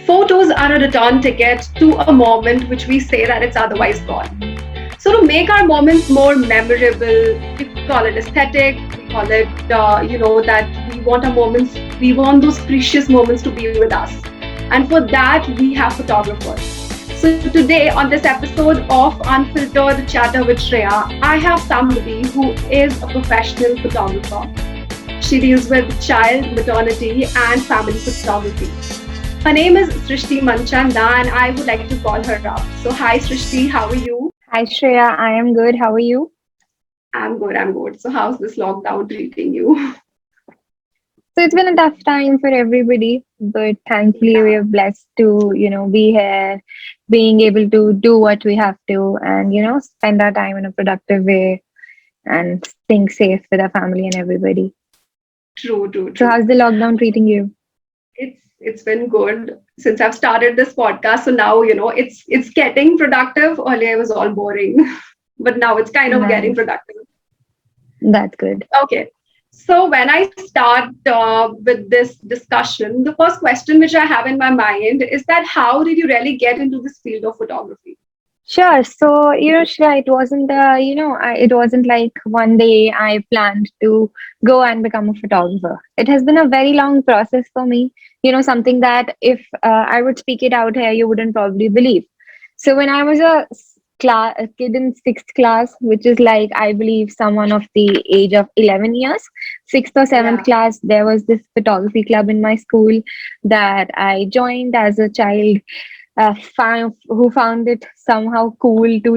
Photos are a return ticket to a moment which we say that it's otherwise gone. So to make our moments more memorable, we call it aesthetic. We call it, that we want our moments, we want those precious moments to be with us. And for that, we have photographers. So today on this episode of Unfiltered Chatter with Shreya, I have somebody who is a professional photographer. She deals with child, maternity, and family photography. Her name is Srishti Manchanda, and I would like to call her up. So, hi Srishti, how are you? Hi Shreya, I am good. How are you? I'm good, I'm good. So, how's this lockdown treating you? So it's been a tough time for everybody, but thankfully we Yeah, are blessed to, be here, being able to do what we have to and, spend our time in a productive way and staying safe with our family and everybody. true, true, So true. how's the lockdown treating you? It's been good since I've started this podcast. So now it's getting productive. Earlier it was all boring, but now it's kind of getting Nice. productive. That's good. Okay. So when I start with this discussion, the first question which I have in my mind is that how did you really get into this field of photography? Sure. So, Shreya, it wasn't like one day I planned to go and become a photographer. It has been a very long process for me, something that if I would speak it out here, you wouldn't probably believe. So, when I was a kid in sixth class, which is like, I believe, someone of the age of 11 years, sixth or seventh Yeah, class, there was this photography club in my school that I joined as a child who found it somehow cool to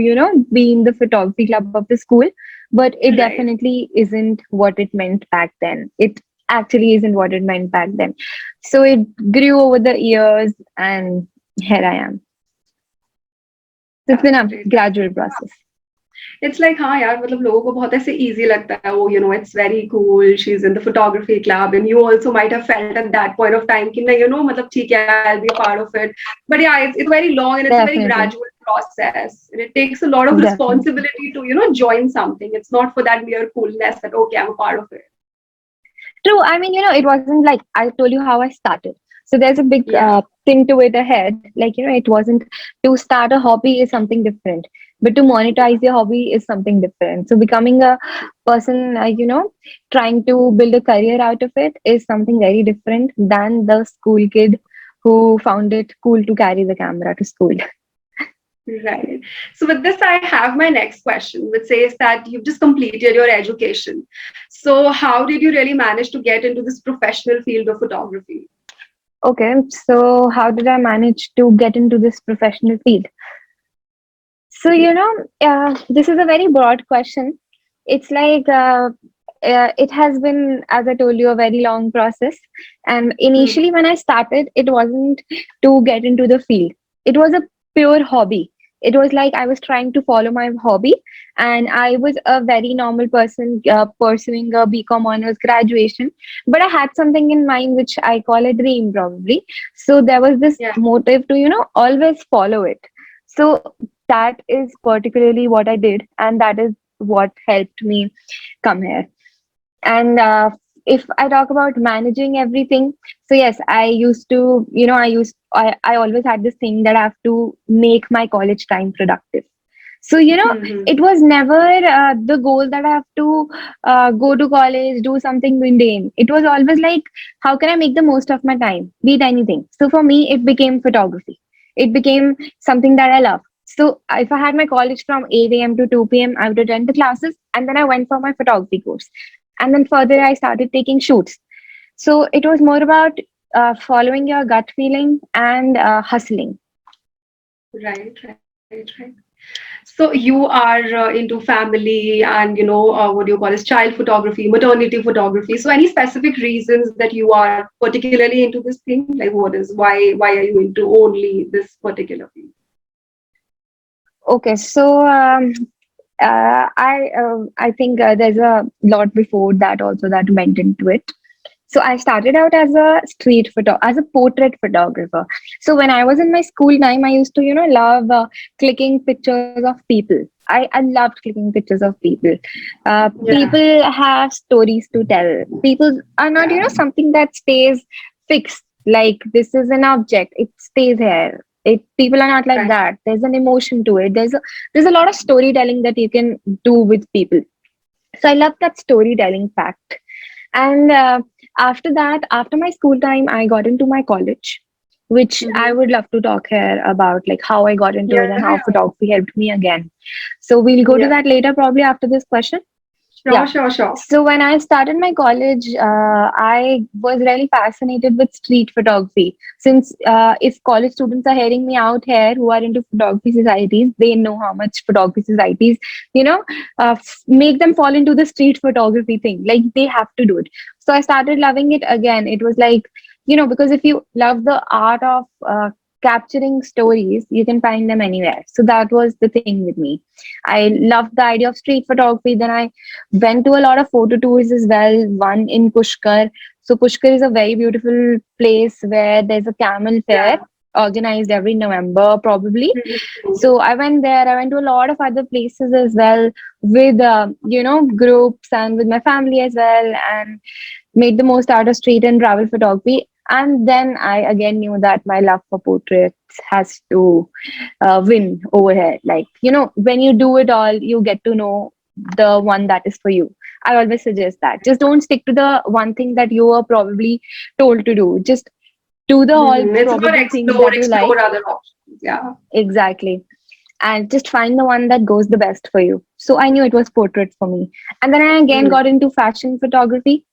be in the photography club of the school, but it right. definitely isn't what it meant back then. It actually isn't what it meant back then. So it grew over the years, and here I am. So it's been That's a great. gradual process. It's like हाँ यार मतलब लोगों को बहुत ऐसे easy लगता है वो it's very cool, she's in the photography club, and you also might have felt at that point of time कि नहीं मतलब ठीक है, I'll be a part of it. But yeah, it's very long and it's a very Definitely. gradual process, and it takes a lot of Definitely. responsibility to join something. It's not for that mere coolness that okay, I'm a part of it. True. I mean, it wasn't like I told you how I started. So there's a big Yeah, thing to it ahead. Like, it wasn't to start a hobby is something different, but to monetize your hobby is something different. So becoming a person, trying to build a career out of it is something very different than the school kid who found it cool to carry the camera to school. right. So with this, I have my next question, which says that you've just completed your education. So how did you really manage to get into this professional field of photography? Okay, so how did I manage to get into this professional field? So, this is a very broad question. It's like it has been, as I told you, a very long process. And Hmm. initially, when I started, it wasn't to get into the field, it was a pure hobby. It was like I was trying to follow my hobby, and I was a very normal person pursuing a BCom honors graduation. But I had something in mind which I call a dream, probably. So there was this Yeah. motive to, always follow it. So that is particularly what I did, and that is what helped me come here. And if I talk about managing everything, so yes, I used to, I always had this thing that I have to make my college time productive. So, Hmm. it was never the goal that I have to go to college, do something mundane. It was always like, how can I make the most of my time, be it anything? So for me, it became photography. It became something that I love. So if I had my college from 8 a.m. to 2 p.m., I would attend the classes, and then I went for my photography course. And then further, I started taking shoots. So it was more about following your gut feeling and hustling. Right, right, right. So you are into family and what do you call this child photography, maternity photography. So any specific reasons that you are particularly into this thing? Like what is why are you into only this particular field? Okay, so I think there's a lot before that also that went into it. So I started out as a as a portrait photographer. So when I was in my school time, I used to love clicking pictures of people. I loved clicking pictures of people. Yeah, People have stories to tell. People are not yeah, something that stays fixed. Like this is an object, it stays here. It People are not like Right. that. There's an emotion to it. There's a lot of storytelling that you can do with people. So I love that storytelling fact. And after that, after my school time, I got into my college, which I Mm-hmm. would love to talk here about, like how I got into it Yeah, and how yeah. photography helped me again. So we'll go to Yeah. that later, probably after this question. Sure, Yeah. sure, sure. So when I started my college, I was really fascinated with street photography. Since if college students are hearing me out here who are into photography societies, they know how much photography societies, you know, make them fall into the street photography thing. Like they have to do it. So I started loving it again. It was like, because if you love the art of capturing stories, you can find them anywhere. So that was the thing with me. I loved the idea of street photography. Then I went to a lot of photo tours as well, one in Pushkar. So Pushkar is a very beautiful place where there's a camel fair Yeah. organized every November, probably. Mm-hmm. So I went there. I went to a lot of other places as well with, groups and with my family as well, and made the most out of street and travel photography. And then I again knew that my love for portraits has to win over here. Like, when you do it all, you get to know the one that is for you. I always suggest that. Just don't stick to the one thing that you are probably told to do. Just do the all Mm-hmm. It's about probable things that you like. explore other options. Yeah. Exactly. And just find the one that goes the best for you. So I knew it was portrait for me. And then I again Mm. got into fashion photography.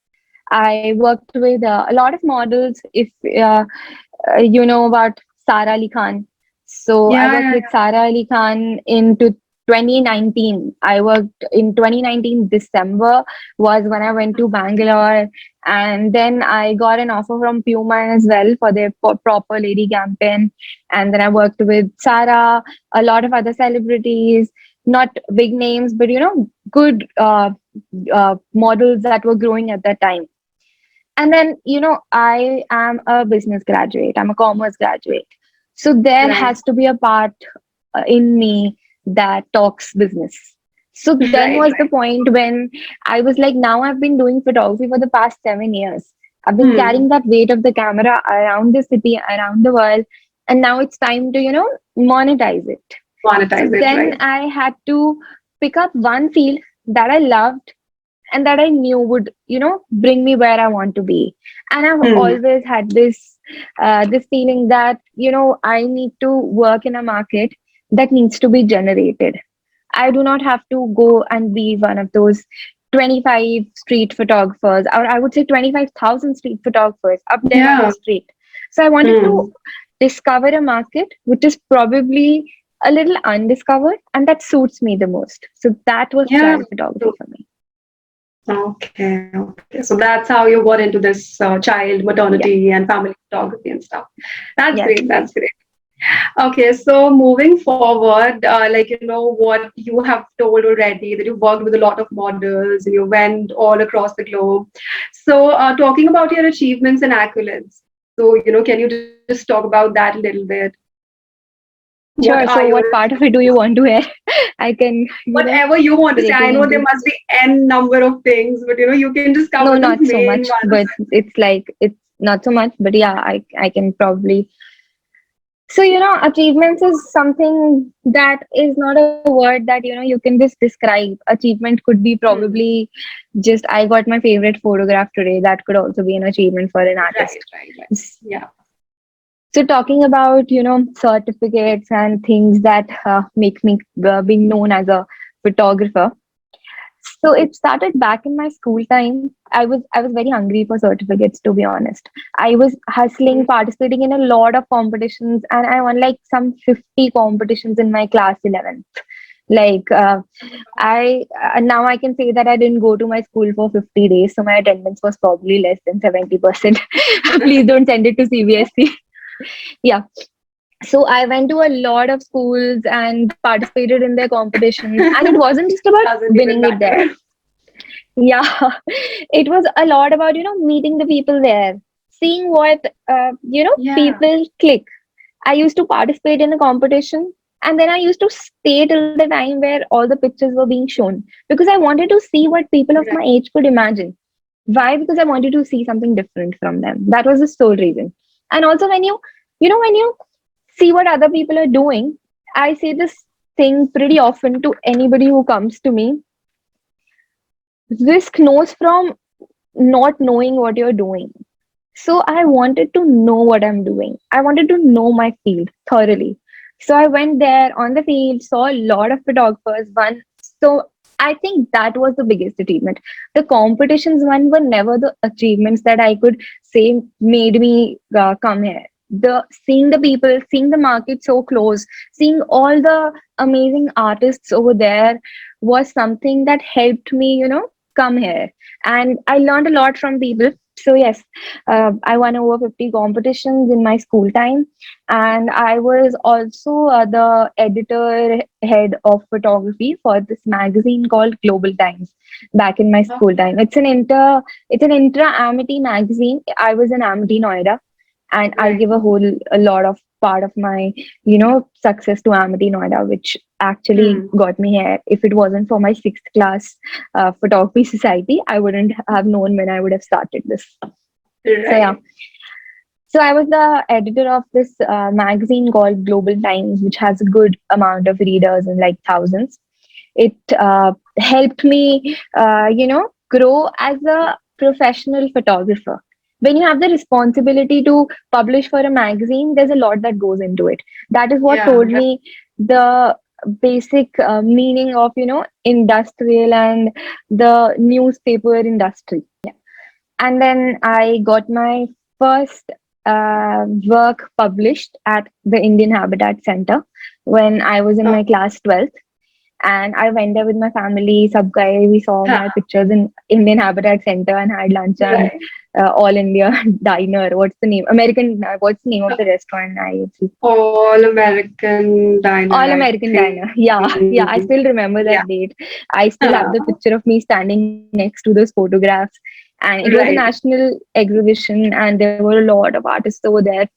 I worked with a lot of models. If you know about Sara Ali Khan. So I Yeah, worked yeah, with Sara Ali Khan into 2019. I worked in 2019 December was when I went to Bangalore, and then I got an offer from Puma as well for their proper lady campaign. And then I worked with Sara, a lot of other celebrities, not big names, but good models that were growing at that time. And then, I am a business graduate, I'm a commerce graduate. So there yeah. Right. has to be a part in me that talks business. So then Right, was the right. point when I was like, now I've been doing photography for the past 7 years. I've been Hmm. carrying that weight of the camera around the city, around the world. And now it's time to, monetize it. So Monetize it, then right. I had to pick up one field that I loved and that I knew would, bring me where I want to be. And I've Hmm. always had this feeling that, I need to work in a market that needs to be generated. I do not have to go and be one of those 25 street photographers, or I would say 25,000 street photographers up there on the Yeah. street. So I wanted to Hmm. discover a market which is probably a little undiscovered and that suits me the most. So that was Yeah. child photography for me. Okay, okay. So that's how you got into this child Yeah. maternity and family photography and stuff. That's Yes. great. That's great. Okay, so moving forward, what you have told already that you worked with a lot of models and you went all across the globe. So, talking about your achievements and accolades. So, can you just talk about that a little bit? What are Sure. your So what part of achievements? it do you want to hear? I can, Whatever you want to say. break I it know there into. must be n number of things, but you can just cover No, the not so main much, ones. but it's like it's not so much, but yeah, I can probably. So, achievements is something that is not a word that, you can just describe. Achievement could be Hmm. probably just I got my favorite photograph today. That could also be an achievement for an Right, artist. right, right. Yeah. So talking about, certificates and things that make me being known as a photographer. So it started back in my school time. I was very hungry for certificates, to be honest. I was hustling, participating in a lot of competitions, and I won like some 50 competitions in my class 11. Like I now I can say that I didn't go to my school for 50 days, so my attendance was probably less than 70%. Please don't send it to CBSC. Yeah. So I went to a lot of schools and participated in their competitions, and it wasn't just about Doesn't even winning it there. matter. Yeah, it was a lot about, meeting the people there, seeing what, Yeah. people click. I used to participate in a competition, and then I used to stay till the time where all the pictures were being shown because I wanted to see what people of Right. my age could imagine. Why? Because I wanted to see something different from them. That was the sole reason. And also when you see what other people are doing, I say this thing pretty often to anybody who comes to me: risk knows from not knowing what you're doing. So I wanted to know what I'm doing. I wanted to know my field thoroughly. So I went there on the field, saw a lot of photographers. One, so I think that was the biggest achievement. The competitions one were never the achievements that I could say made me come here. The seeing the people, seeing the market so close, seeing all the amazing artists over there was something that helped me, come here. And I learned a lot from people. So yes, I won over 50 competitions in my school time, and I was also the editor head of photography for this magazine called Global Times back in my school time. It's an intra Amity magazine. I was in Amity, Noida, and I Right. give a lot of part of my success to Amity, Noida, which actually Hmm. got me here. If it wasn't for my sixth class photography society, I wouldn't have known when I would have started this. So yeah, Right. so I was the editor of this magazine called Global Times, which has a good amount of readers in like thousands. It helped me, grow as a professional photographer. When you have the responsibility to publish for a magazine, there's a lot that goes into it. That is what Yeah. told me the basic meaning of industrial and the newspaper industry. And then I got my first work published at the Indian Habitat Center when I was in Oh, my class 12th. And I went there with my family. Sub guy, we saw huh. my pictures in Indian Habitat Center and had lunch and Right. All India Diner. What's the name? American. What's the name of the restaurant? I see. All American diner, All I American think. Diner. Yeah, yeah. I still Yeah. remember that date. I still have the Huh. picture of me standing next to those photographs. And it was a Right. national exhibition, and there were a lot of artists over there.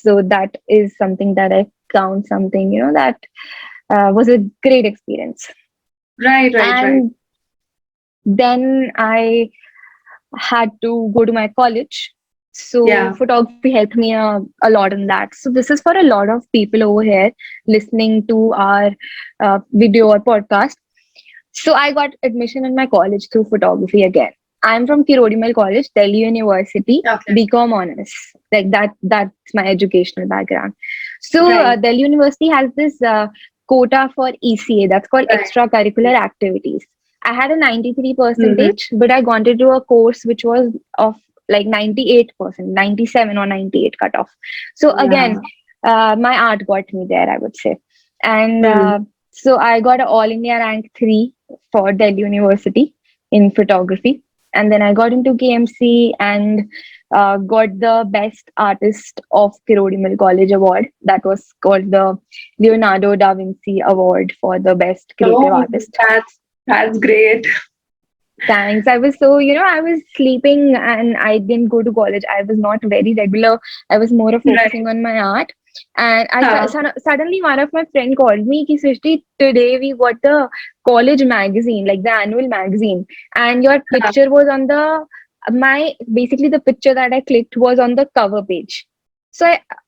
So that is something that I count something, that was a great experience. Right. Right. Right. And then I had to go to my college. So Yeah. photography helped me a lot in that. So this is for a lot of people over here listening to our video or podcast. So I got admission in my college through photography again. I'm from Kirodimal College, Delhi University, Okay. BCom honors. Like that's my educational background. So Right. Delhi University has this quota for ECA, that's called Right. extracurricular activities. I had a 93 Mm-hmm. percentage, but I got into a course which was of like 98%, 97 or 98 cutoff. So again, Yeah. my art got me there, I would say. And Hmm. so I got an All India rank 3 for Delhi University in photography. And then I got into KMC and got the Best Artist of Kirodimal College Award. That was called the Leonardo da Vinci Award for the Best Creative Oh, Artist. that's great. Thanks. I was so, I was sleeping and I didn't go to college. I was not very regular. I was more of Right. focusing on my art. And Huh. suddenly one of my friend called me, ki, Srishti, today we got the college magazine, like the annual magazine, and your Huh. picture was on basically the picture that I clicked was on the cover page.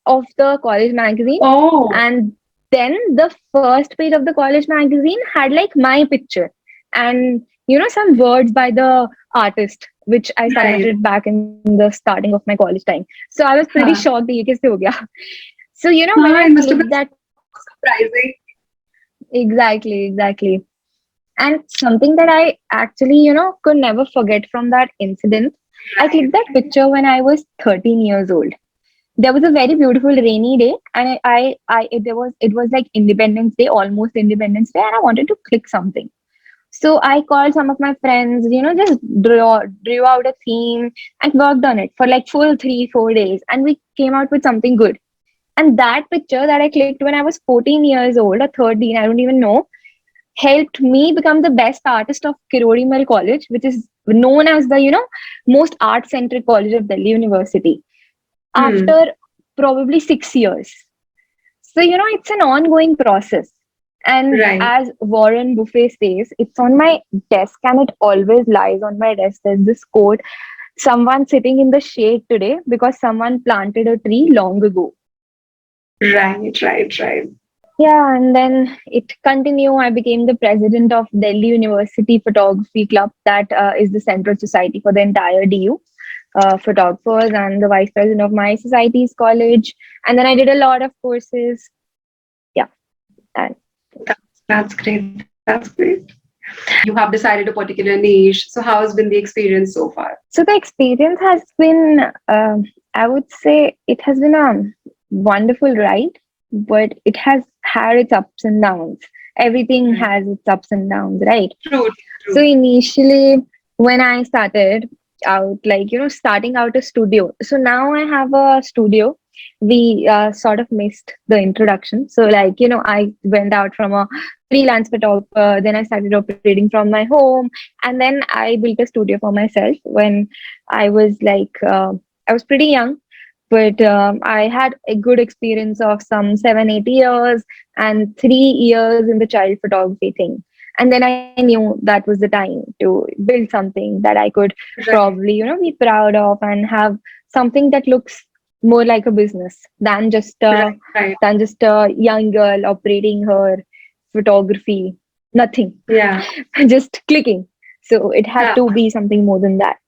Of the college magazine. Oh, And then the first page of the college magazine had like my picture. And some words by the artist which I right. submitted back in the starting of my college time. So I was pretty Huh. shocked that ye kaise ho gaya. So when Huh, I it must have been clicked that, so surprising. exactly, and something that I actually could never forget from that incident, I Right. clicked that picture when I was 13 years old. There was a very beautiful rainy day, and it was like Independence Day, almost Independence Day, and I wanted to click something. So I called some of my friends, just drew out a theme and worked on it for like full 3-4 days, and we came out with something good. And that picture that I clicked when I was 14 years old or 13, I don't even know, helped me become the best artist of Kirodimal College, which is known as the most art centric college of Delhi University. Hmm. After probably 6 years, so, it's an ongoing process. And Right. as Warren Buffett says, it's on my desk and it always lies on my desk. There's this quote: someone sitting in the shade today because someone planted a tree long ago. Right, right, right. Yeah, and then it continued. I became the president of Delhi University Photography Club. That is the central society for the entire DU photographers, and the vice president of my society's college. And then I did a lot of courses. Yeah, and That's great. That's great. You have decided a particular niche. So, how has been the experience so far? so the experience has been, I would say, it has been a wonderful ride, but it has had its ups and downs. Everything Right. has its ups and downs, right? True, So true. initially, when I started out, like, starting out a studio. So now I have a studio. We sort of missed the introduction. So, like, I went out from a freelance photographer, then I started operating from my home, and then I built a studio for myself when I was like, I was pretty young. But I had a good experience of some 7, 8 years and 3 years in the child photography thing. And then I knew that was the time to build something that I could Right, probably be proud of and have something that looks more like a business right, right. than just a young girl operating her photography, nothing, Yeah. just clicking. So it had Yeah. to be something more than that.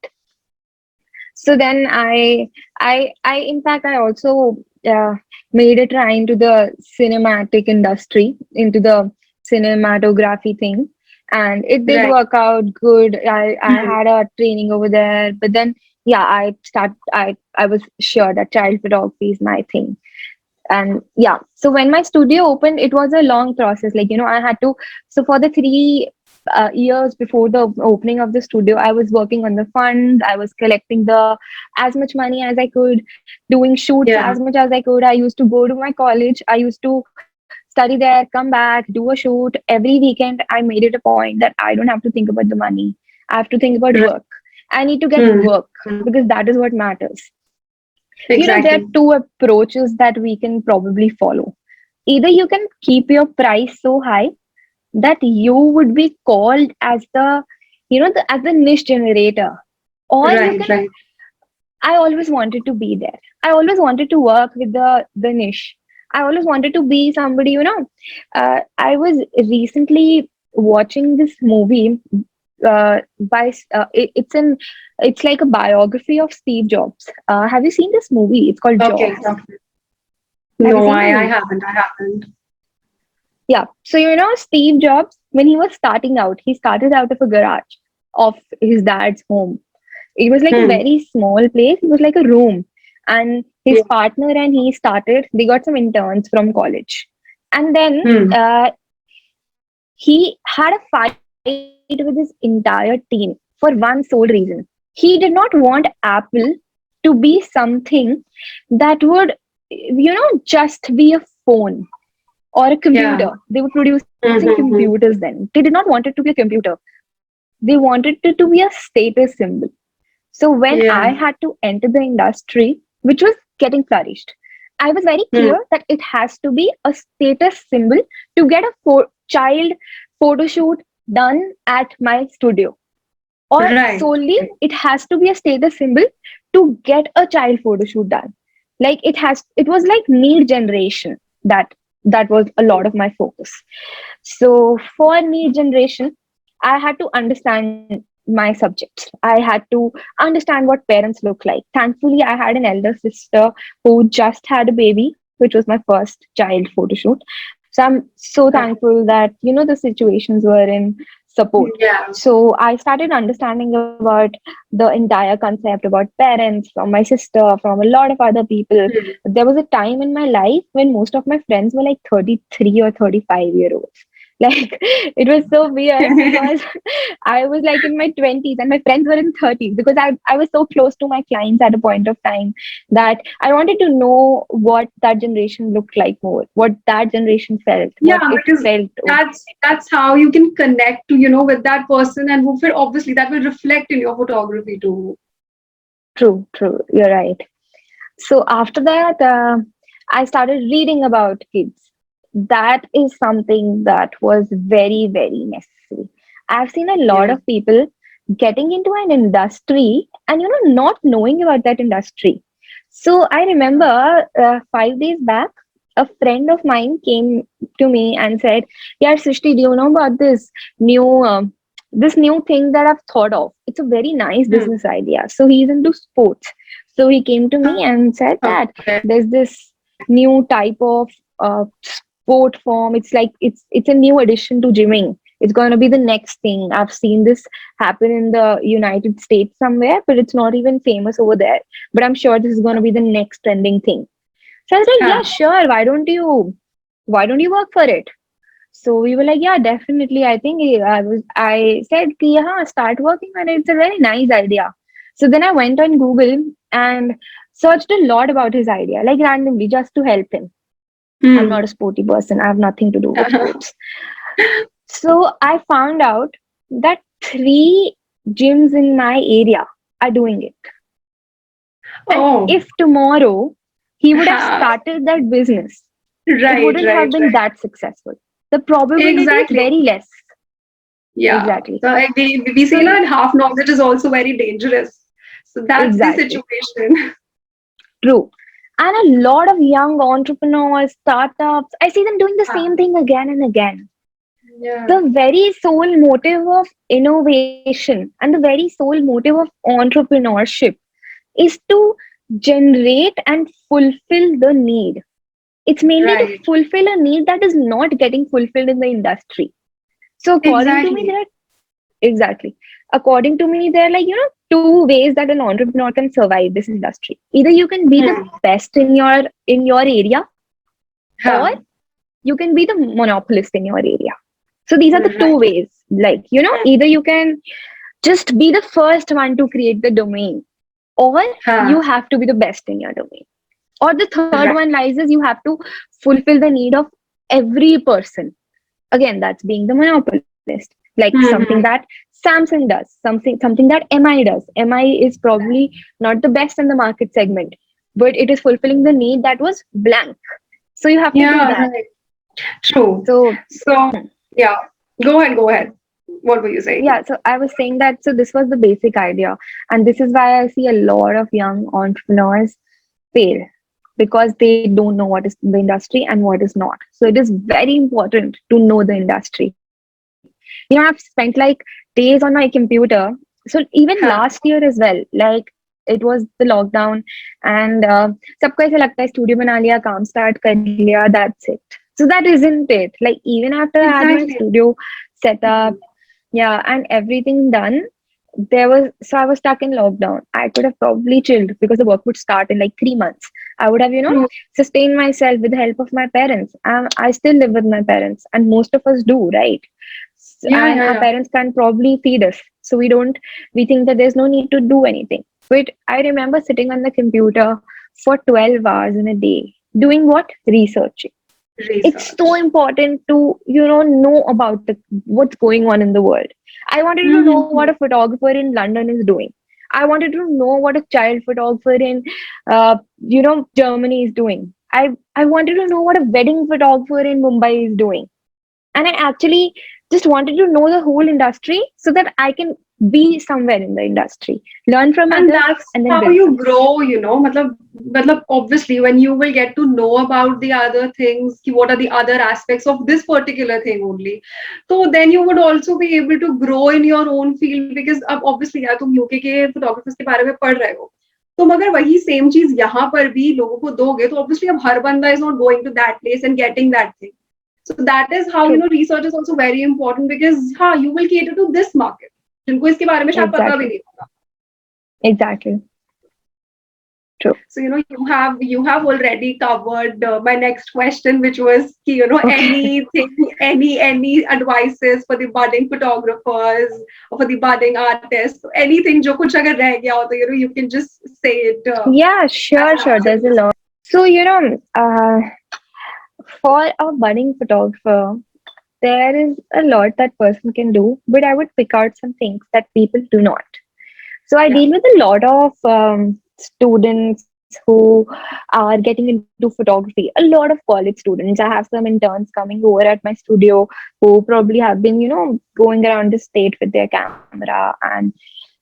So then I in fact I also uh, made a try into the cinematic industry, into the cinematography thing, and it did Right. work out good. I Hmm. had a training over there, but then yeah, I was sure that child photography is my thing. And yeah, so when my studio opened, it was a long process. Like, I had to, so for the 3 years before the opening of the studio, I was working on the funds, I was collecting the as much money as I could, doing shoots as Yeah. much as I could. I used to go to my college, I used to study there, come back, do a shoot every weekend. I made it a point that I don't have to think about the money, I have to think about Right. work. I need to get Hmm. work Hmm. because that is what matters. There are Exactly. two approaches that we can probably follow. Either you can keep your price so high that you would be called as as the niche generator, or you Right, can. right. I always wanted to be there. I always wanted to work with the niche. I always wanted to be somebody. I was recently watching this movie. It's like a biography of Steve Jobs. Have you seen this movie? It's called Okay. Jobs. Okay. Have you No, seen the I movie? haven't. I haven't. Yeah. So, Steve Jobs, when he was starting out, he started out of a garage of his dad's home. It was like a Hmm. very small place. It was like a room. And his Yeah. partner and he started, they got some interns from college. And then Hmm. he had a fight with his entire team for one sole reason. He did not want Apple to be something that would, just be a phone or a Yeah. computer. They were producing computers Mm-hmm. then. They did not want it to be a computer. They wanted it to be a status symbol. So when I Yeah. had to enter the industry, which was getting flourished, I was very Hmm. clear that it has to be a status symbol to get a child photo shoot done at my studio. Or Right. solely, Right. it has to be a status symbol to get a child photo shoot done. Like it was like need generation that was a lot of my focus. So for need generation, I had to understand my subjects. I had to understand what parents look like. Thankfully, I had an elder sister who just had a baby, which was my first child photo shoot. So I'm so Right. thankful that the situations were in support. Yeah. So I started understanding about the entire concept, about parents, from my sister, from a lot of other people. Hmm. There was a time in my life when most of my friends were like 33 or 35-year-olds. Like, it was so weird because I was like in my 20s and my friends were in 30s, because I was so close to my clients at a point of time that I wanted to know what that generation looked like more, what that generation felt, Yeah, what it because felt. that's how you can connect to with that person, and who will obviously that will reflect in your photography too. True, true. You're right. So after that, I started reading about kids. That is something that was very, very necessary. I've seen a lot Yeah. of people getting into an industry and not knowing about that industry. So I remember 5 days back, a friend of mine came to me and said, "Yeah, Srishti, do you know about new this new thing that I've thought of? It's a very nice Hmm. business idea." So he's into sports. So he came to me and said that Okay. there's this new type of sport form. It's a new addition to gymming. It's going to be the next thing. I've seen this happen in the United States somewhere, but it's not even famous over there. But I'm sure this is going to be the next trending thing. So I was like, yeah, Huh. sure. Why don't you work for it? So we were like, yeah, definitely. I said, कि, yeah, start working on it. It's a very nice idea. So then I went on Google and searched a lot about his idea, like randomly, just to help him. I'm not Hmm. a sporty person. I have nothing to do with sports. So I found out that three gyms in my area are doing it. And Oh. if tomorrow he would have Huh. started that business, it Right, wouldn't right, have been right. that successful. The probability is Exactly. very less. Yeah. Exactly. So we So, say that half knowledge is also very dangerous. So that's the exactly. situation. True. And a lot of young entrepreneurs, startups, I see them doing the Huh. same thing again and again. Yeah. The very sole motive of innovation and the very sole motive of entrepreneurship is to generate and fulfill the need. It's mainly to Right. fulfill a need that is not getting fulfilled in the industry. So according to me, Exactly. exactly. According to me, there are two ways that an entrepreneur can survive this industry. Either you can be the Hmm. best in your area, or Huh. you can be the monopolist in your area. So these are the two Right. ways. Like, either you can just be the first one to create the domain, or Huh. you have to be the best in your domain. Or the third Right. one lies is you have to fulfill the need of every person. Again, that's being the monopolist, like something that Hmm. Samsung does, something that MI does. MI is probably not the best in the market segment, but it is fulfilling the need that was blank. So you have to do Yeah, that. right. True. So So, yeah. Go ahead, go ahead. What were you saying? yeah, so I was saying that, so this was the basic idea, and this is why I see a lot of young entrepreneurs fail, because they don't know what is the industry and what is not. So it is very important to know the industry. I've spent like days on my computer. So even last Huh. year as well, like it was the lockdown, and सबको ऐसा लगता है studio बना लिया, काम start कर लिया, that's it. So that isn't it. Like even after I had my Exactly. studio set up, Hmm. yeah, and everything done, I was stuck in lockdown. I could have probably chilled because the work would start in like 3 months. I would have, True. sustained myself with the help of my parents. I still live with my parents, and most of us do, right? Yeah, And yeah, our yeah. parents can probably feed us, so we think that there's no need to do anything. But I remember sitting on the computer for 12 hours in a day, doing what? Researching. It's so Research. important to know about what's going on in the world. I wanted to know what a Hmm. photographer in London is doing. I wanted to know what a child photographer in Germany is doing. I wanted to know what a wedding photographer in Mumbai is doing. And I actually just wanted to know the whole industry so that I can be somewhere in the industry, learn from And others, that's and then how build you something. grow, matlab, obviously when you will get to know about the other things, ki what are the other aspects of this particular thing only, so then you would also be able to grow in your own field, because अब obviously यार तुम UK के photographers के बारे में पढ़ रहे हो, तुम अगर वही सेम चीज यहाँ पर भी लोगों को दोगे तो obviously अब हर बंदा is not going to that place and getting that thing. So that is how, True. research is also very important, because हाँ, you will cater to this market जिनको इसके बारे में शायद पता भी Exactly. नहीं होगा. Exactly. True. So you have already covered my next question, which was Okay. anything, any advices for the budding photographers or for the budding artists. So anything जो कुछ अगर रह गया हो तो you can just say it Yeah, as sure, sure. much as There's a this. lot. So, for a budding photographer, there is a lot that person can do, but I would pick out some things that people do not. So I Yeah. deal with a lot of students who are getting into photography, a lot of college students. I have some interns coming over at my studio who probably have been, going around the state with their camera. And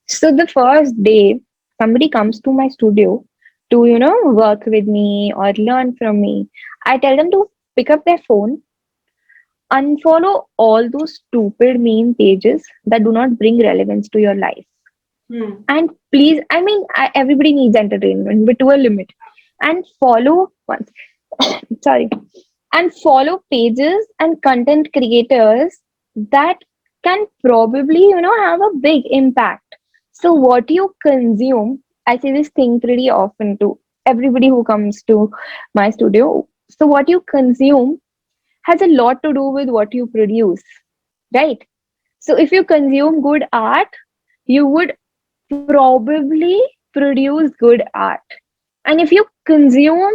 so the first day somebody comes to my studio to, work with me or learn from me, I tell them to pick up their phone, unfollow all those stupid meme pages that do not bring relevance to your life. Hmm. And please, I mean, everybody needs entertainment, but to a limit. And follow once, sorry, and follow pages and content creators that can probably, have a big impact. So, what you consume, I say this thing pretty often to everybody who comes to my studio. So, what you consume has a lot to do with what you produce, right? So, if you consume good art, you would probably produce good art. And if you consume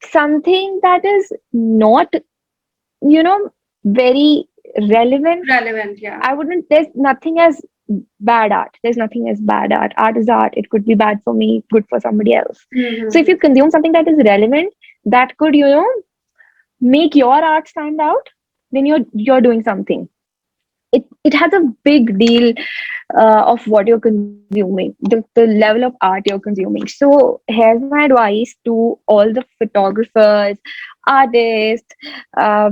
something that is not, very relevant, Relevant, yeah. I wouldn't, there's nothing as bad art. There's nothing as bad art. Art is art. It could be bad for me, good for somebody else. So if Mm-hmm. you consume something that is relevant, that could, make your art stand out, then you're doing something. It has a big deal of what you're consuming, the level of art you're consuming. So here's my advice to all the photographers, artists, uh,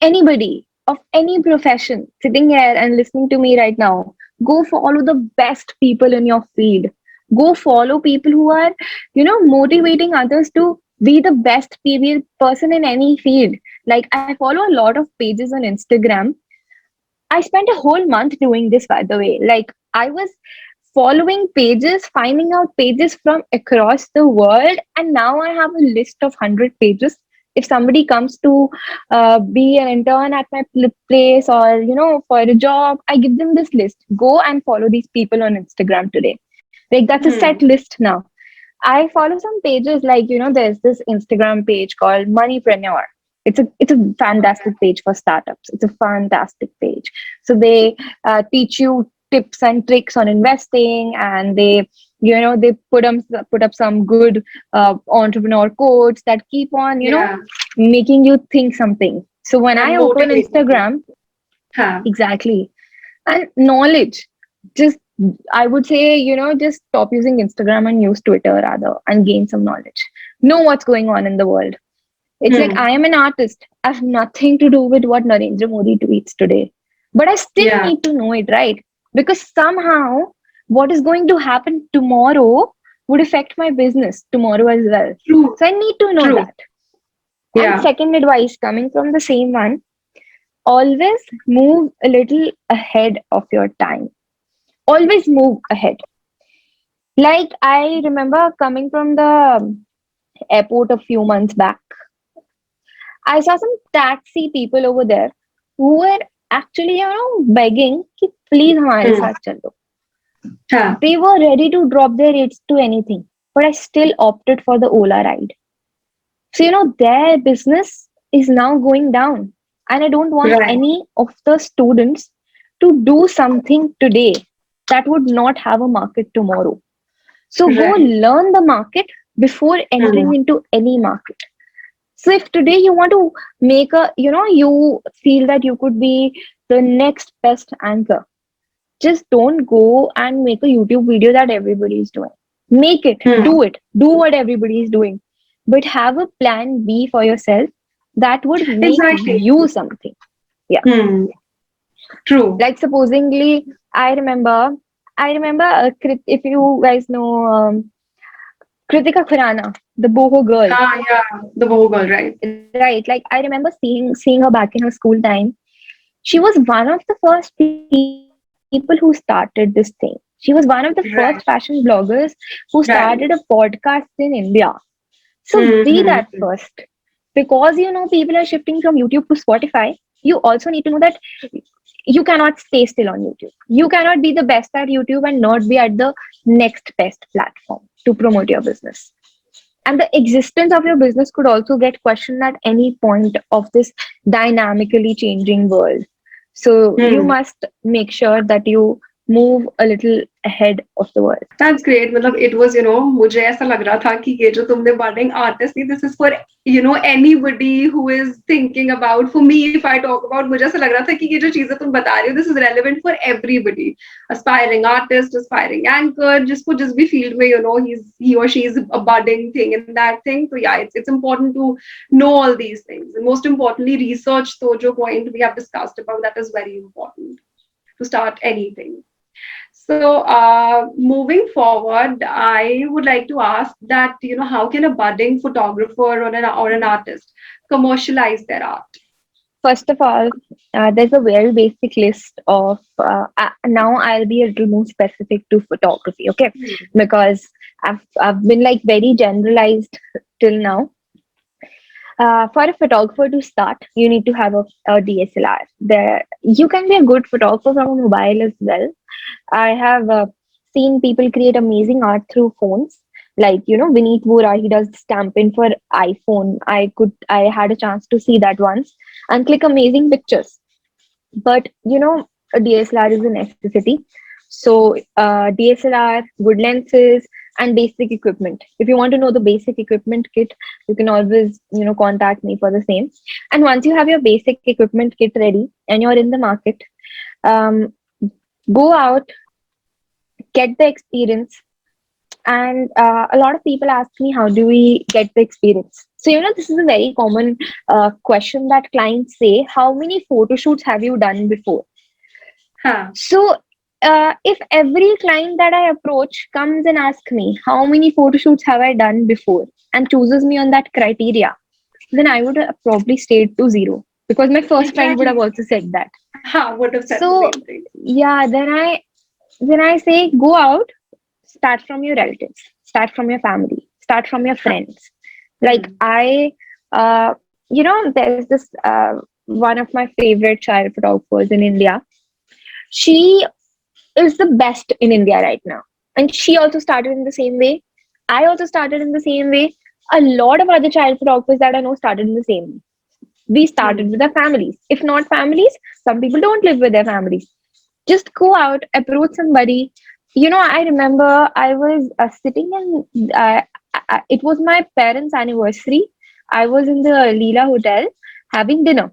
anybody of any profession sitting here and listening to me right now. Go follow the best people in your field. Go follow people who are, motivating others to be the best person in any field. Like, I follow a lot of pages on Instagram. I spent a whole month doing this, by the way. Like, I was following pages, finding out pages from across the world, and now I have a list of 100 pages. If somebody comes to be an intern at my place, or, for a job, I give them this list. Go and follow these people on Instagram today. Like, that's a set Hmm. list now. I follow some pages like, there's this Instagram page called Moneypreneur. It's a Okay. fantastic page for startups. It's a fantastic page. So they teach you tips and tricks on investing, and they put up some good entrepreneur quotes that keep on, Yeah. making you think something. So when And I open motivating you. Instagram, Huh. exactly, and knowledge, just, I would say, just stop using Instagram and use Twitter rather, and gain some knowledge. Know what's going on in the world. It's like, Hmm. I am an artist. I have nothing to do with what Narendra Modi tweets today, but I still Yeah. need to know it, right? Because somehow what is going to happen tomorrow would affect my business tomorrow as well. True. So I need to know True. that. And Yeah. second advice coming from the same one, always move a little ahead of your time. Always move ahead. Like, I remember coming from the airport a few months back, I saw some taxi people over there who were actually, begging, कि please हमारे Hmm. साथ चलो. Huh. They were ready to drop their rates to anything, but I still opted for the Ola ride. So, their business is now going down. And I don't want Right. any of the students to do something today that would not have a market tomorrow. So go Right. learn the market before Hmm. entering into any market. So if today you want to make you feel that you could be the next best anchor, just don't go and make a YouTube video that everybody is doing. Make Hmm. it, do what everybody is doing, but have a plan B for yourself that would make Exactly. you something. Yeah. Hmm. True. Like, supposingly, if you guys know Kritika Khurana, the boho girl, Ah, yeah. The Boho girl, right? right? Like, I remember seeing her back in her school time. She was one of the first people who started this thing. She was one of the first fashion Right. bloggers who started a Right. podcast in India. So be that first. Mm-hmm. Because, people are shifting from YouTube to Spotify, you also need to know that you cannot stay still on YouTube. You cannot be the best at YouTube and not be at the next best platform to promote your business. And the existence of your business could also get questioned at any point of this dynamically changing world. So you Hmm. must make sure that you move a little ahead of the world. That's great. मतलब it was, मुझे ऐसा लग रहा था कि ये जो तुमने budding artist थी, this is for, anybody who is thinking about, for me, if I talk about, मुझे ऐसा लग रहा था कि ये जो चीजें तुम बता रही हो, this is relevant for everybody. Aspiring artist, aspiring anchor, जिसको जिस भी field में, he or she is a budding thing in that thing. So yeah, it's important to know all these things. And most importantly, research, तो जो point we have discussed about, that is very important to start anything. So, moving forward, I would like to ask that, how can a budding photographer or an artist commercialize their art? First of all, there's a very basic list of. Now I'll be a little more specific to photography, okay? Hmm. Because I've been like very generalized till now. For a photographer to start, you need to have a DSLR. There, you can be a good photographer from a mobile as well. I have seen people create amazing art through phones. Like Vineet Vora, he does stamping for iPhone. I had a chance to see that once and click amazing pictures. But a DSLR is a necessity. So DSLR, good lenses, and basic equipment. If you want to know the basic equipment kit, you can always contact me for the same. And once you have your basic equipment kit ready and you're in the market, um, go out, get the experience. And a lot of people ask me, how do we get the experience? So this is a very common question that clients say, how many photo shoots have you done before? Huh. So if every client that I approach comes and asks me, how many photo shoots have I done before, and chooses me on that criteria, then I would have probably stayed to zero, because my first client would have Exactly. also said that. Would have said the So same thing. yeah, then I say, go out, start from your relatives, start from your family, start from your Huh. friends. Like Hmm. there's this one of my favorite child photographers in India. She is the best in India right now. And she also started in the same way. I also started in the same way. A lot of other child photographers that I know started in the same way. We started Hmm. with our families. If not families, some people don't live with their families. Just go out, approach somebody. I remember I was sitting in, it was my parents' anniversary. I was in the Leela Hotel having dinner.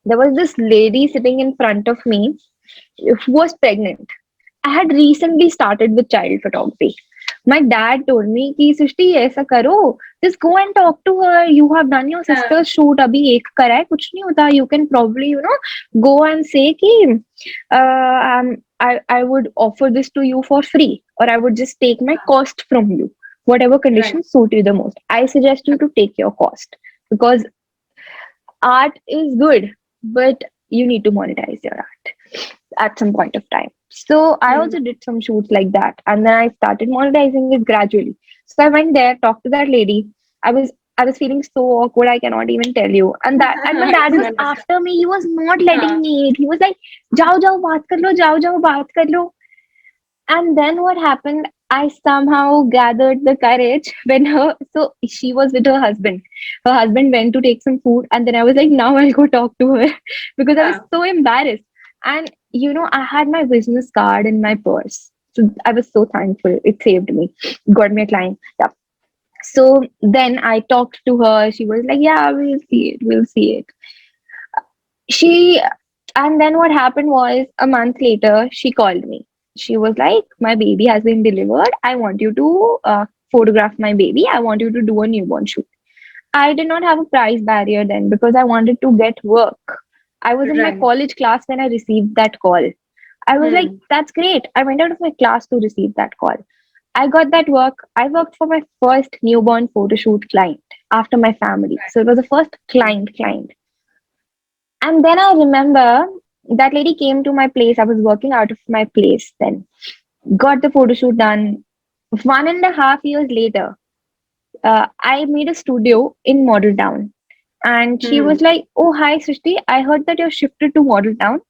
There was this lady sitting in front of me who was pregnant. I had recently started with child photography. My dad told me कि सृष्टि ऐसा करो, just go and talk to her. You have done your Huh. sister's shoot, अभी एक करा है, कुछ नहीं होता. You can probably go and say कि I would offer this to you for free, or I would just take my cost from you. Whatever Right. conditions suit you the most. I suggest you to take your cost, because art is good, but you need to monetize your art at some point of time. So I Hmm. also did some shoots like that, and then I started monetizing it gradually. So I went there, talked to that lady. I was feeling so awkward, I cannot even tell you. And my I dad can was understand. after me. He was not Huh. letting me eat. He was like, "Jao jao baat kar lo, jao jao baat kar lo." And then what happened? I somehow gathered the courage when she was with her husband. Her husband went to take some food, and then I was like, now I'll go talk to her because I was Huh. so embarrassed. And I had my business card in my purse. So I was so thankful. It saved me, got me a client. Yeah. So then I talked to her. She was like, yeah, we'll see it. We'll see it. She And then what happened was, a month later she called me. She was like, my baby has been delivered, I want you to photograph my baby, I want you to do a newborn shoot. I did not have a price barrier then, because I wanted to get work. I was in my Right. college class when I received that call. I was like, Hmm. that's great. I went out of my class to receive that call. I got that work. I worked for my first newborn photo shoot client after my family, Right. so it was the first client. And then I remember that lady came to my place. I was working out of my place then. Got the photo shoot done. 1.5 years later, I made a studio in Model Town. And she Hmm. was like, oh, hi, Srishti. I heard that you're shifted to Model Town.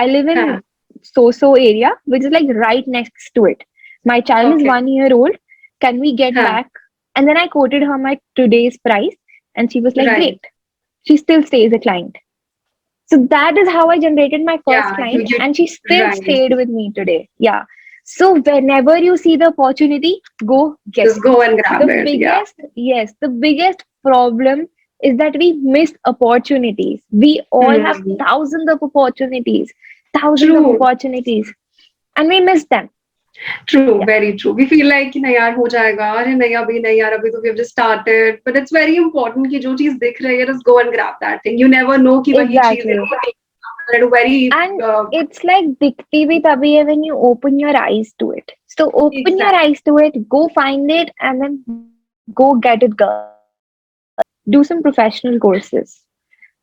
I live Huh. in so area, which is like right next to it. My child is Okay. 1 year old. Can we get Huh. back? And then I quoted her my today's price. And she was like, Right. great. She still stays a client. So that is how I generated my first Yeah. You client, you and she still right. stayed with me today. Yeah. So whenever you see the opportunity, go get Just it. go and grab The it. Yeah. biggest, yes, the biggest problem is that we miss opportunities. We all have Hmm. thousands of True. opportunities, and we miss them. True, Yeah, very true. We feel like कि नहीं यार हो जाएगा, अरे नहीं अभी नहीं यार अभी तो we have just started. But it's very important कि जो चीज़ दिख रही है, just go and grab that thing. You never know कि वही चीज़ exactly. at a very And it's like dikti bhi tabhi hai when you open your eyes to it. So open your exact. eyes to it, go find it, and then go get it, girl. Do some professional courses.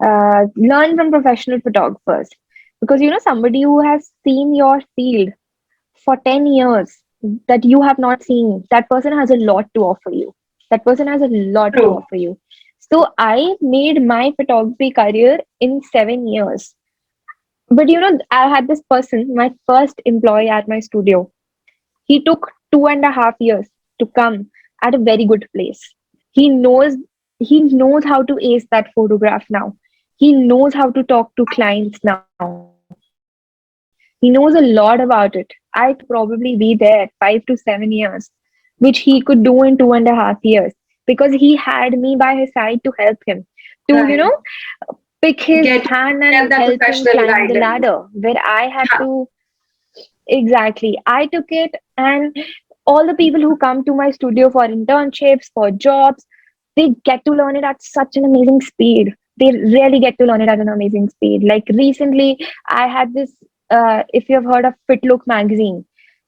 Learn from professional photographers. Because somebody who has seen your field for 10 years that you have not seen, that person has a lot to offer you. That person has a lot to True. offer you. So I made my photography career in 7 years. But I had this person, my first employee at my studio. He took 2.5 years to come at a very good place. He knows he knows how to ace that photograph now. He knows how to talk to clients now. He knows a lot about it. I could probably be there 5 to 7 years, which he could do in 2.5 years because he had me by his side to help him to, Right. pick his Get hand and get that help him professional climb the guidance. ladder where I had Yeah. to. Exactly. I took it, and all the people who come to my studio for internships, for jobs, they get to learn it at such an amazing speed. They really get to learn it at an amazing speed. Like recently, I had this, if you have heard of Fit Look magazine.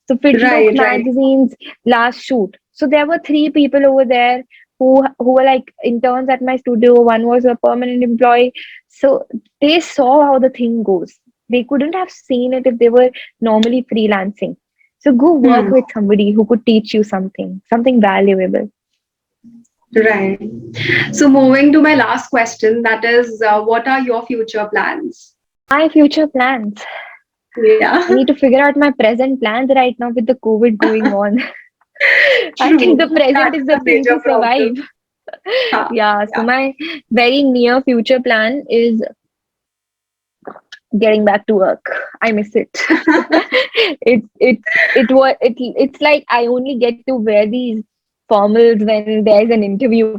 So, Fit Look Right. Right. magazine's last shoot. So, there were three people over there who were like interns at my studio. One was a permanent employee. So, they saw how the thing goes. They couldn't have seen it if they were normally freelancing. So go work Hmm. with somebody who could teach you something valuable. Right. So moving to my last question, that is, what are your future plans? My future plans. I Yeah. need to figure out my present plans right now with the COVID going on. I think True. the present That is is the a thing major to problem. survive. Huh. Yeah, so Yeah. my very near future plan is getting back to work. I miss it. It's like I only get to wear these formals when there's an interview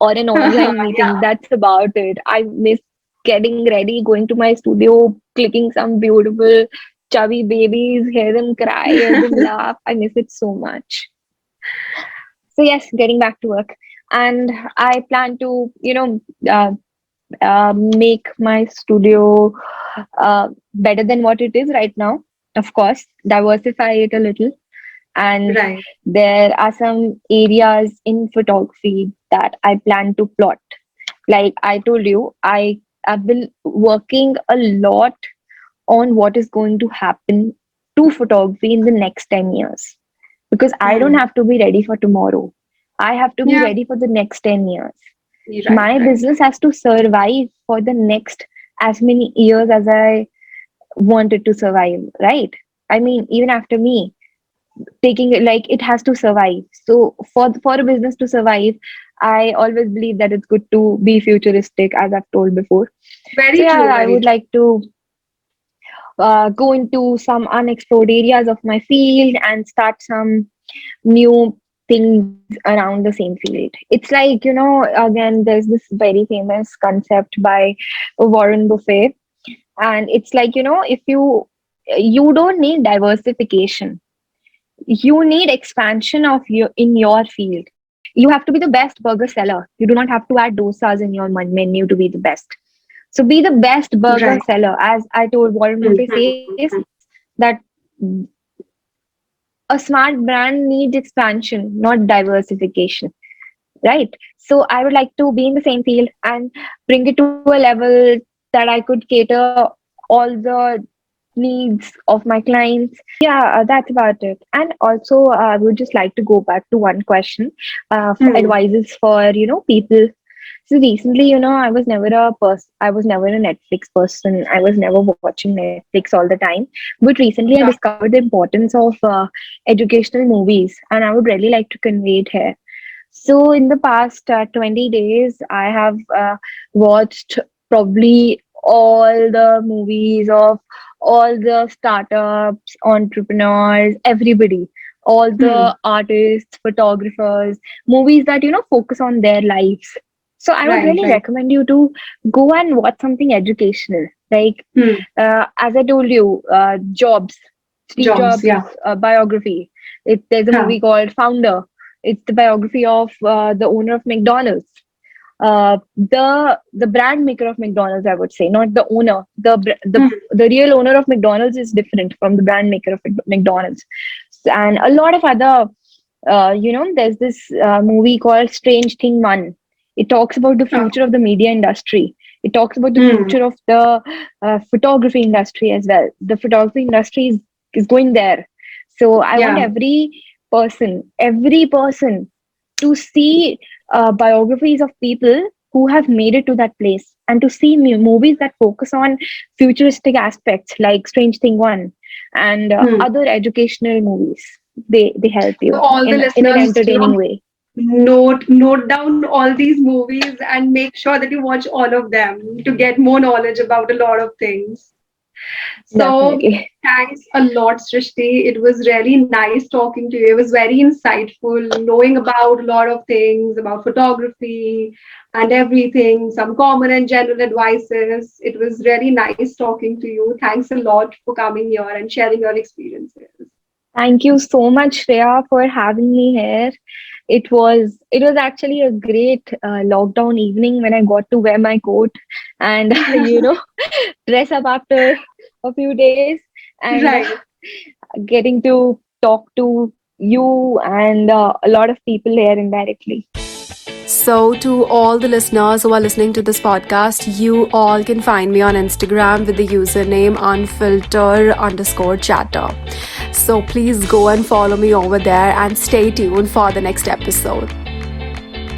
or an online meeting. Yeah. That's about it. I miss getting ready, going to my studio, clicking some beautiful chubby babies, hear them cry, hear them laugh. I miss it so much. So yes, getting back to work, and I plan to, uh, make my studio better than what it is right now. Of course, diversify it a little. And Right. there are some areas in photography that I plan to plot. Like I told you, have been working a lot on what is going to happen to photography in the next 10 years. Because I don't Hmm. have to be ready for tomorrow. I have to be Yeah. ready for the next 10 years. Right. My Right. business has to survive for the next as many years as I want it to survive, right? I mean, even after me taking it, like it has to survive. So for a business to survive, I always believe that it's good to be futuristic, as I've told before. So Very yeah, true. I Very would true. like to go into some unexplored areas of my field and start some new things around the same field. It's like, again, there's this very famous concept by Warren Buffett, and it's like, if you don't need diversification, you need expansion of your in your field. You have to be the best burger seller. You do not have to add dosas in your menu to be the best. So be the best burger Right. seller. As I told, Warren Hmm. Buffett says that a smart brand needs expansion, not diversification, right? So I would like to be in the same field and bring it to a level that I could cater all the needs of my clients. So yeah, that's about it. And also, I would just like to go back to one question, for Hmm. advices for people. So recently, I was never a Netflix person. I was never watching Netflix all the time. But recently, I Yeah. discovered the importance of educational movies, and I would really like to convey it here. So, in the past 20 days, I have watched probably all the movies of all the startups, entrepreneurs, everybody, all Hmm. the artists, photographers, movies that, focus on their lives. So I would Right, really right. recommend you to go and watch something educational. Like, Hmm. as I told you, Jobs, Steve Jobs, Jobs' yeah. biography. There's a Huh. movie called Founder. It's the biography of the owner of McDonald's, the brand maker of McDonald's, I would say, not the owner. Hmm. The real owner of McDonald's is different from the brand maker of McDonald's. And a lot of other, there's this movie called Strange Thing One. It talks about the Huh. future of the media industry. It talks about the Hmm. future of the photography industry as well. The photography industry is going there. So I want Yeah. every person to see biographies of people who have made it to that place, and to see movies that focus on futuristic aspects like Strange Thing One and Hmm. other educational movies. They help So you all the in an listeners, entertaining way. note down all these movies and make sure that you watch all of them to get more knowledge about a lot of things. So Definitely. thanks a lot, Srishti. It was really nice talking to you. It was very insightful, knowing about a lot of things about photography and everything, some common and general advices. It was really nice talking to you. Thanks a lot for coming here and sharing your experiences. Thank you so much, Shreya, for having me here. It was actually a great lockdown evening when I got to wear my coat and dress up after a few days, and Right. getting to talk to you and a lot of people here indirectly. So, to all the listeners who are listening to this podcast, you all can find me on Instagram with the username unfilter_chatter. So, please go and follow me over there and stay tuned for the next episode.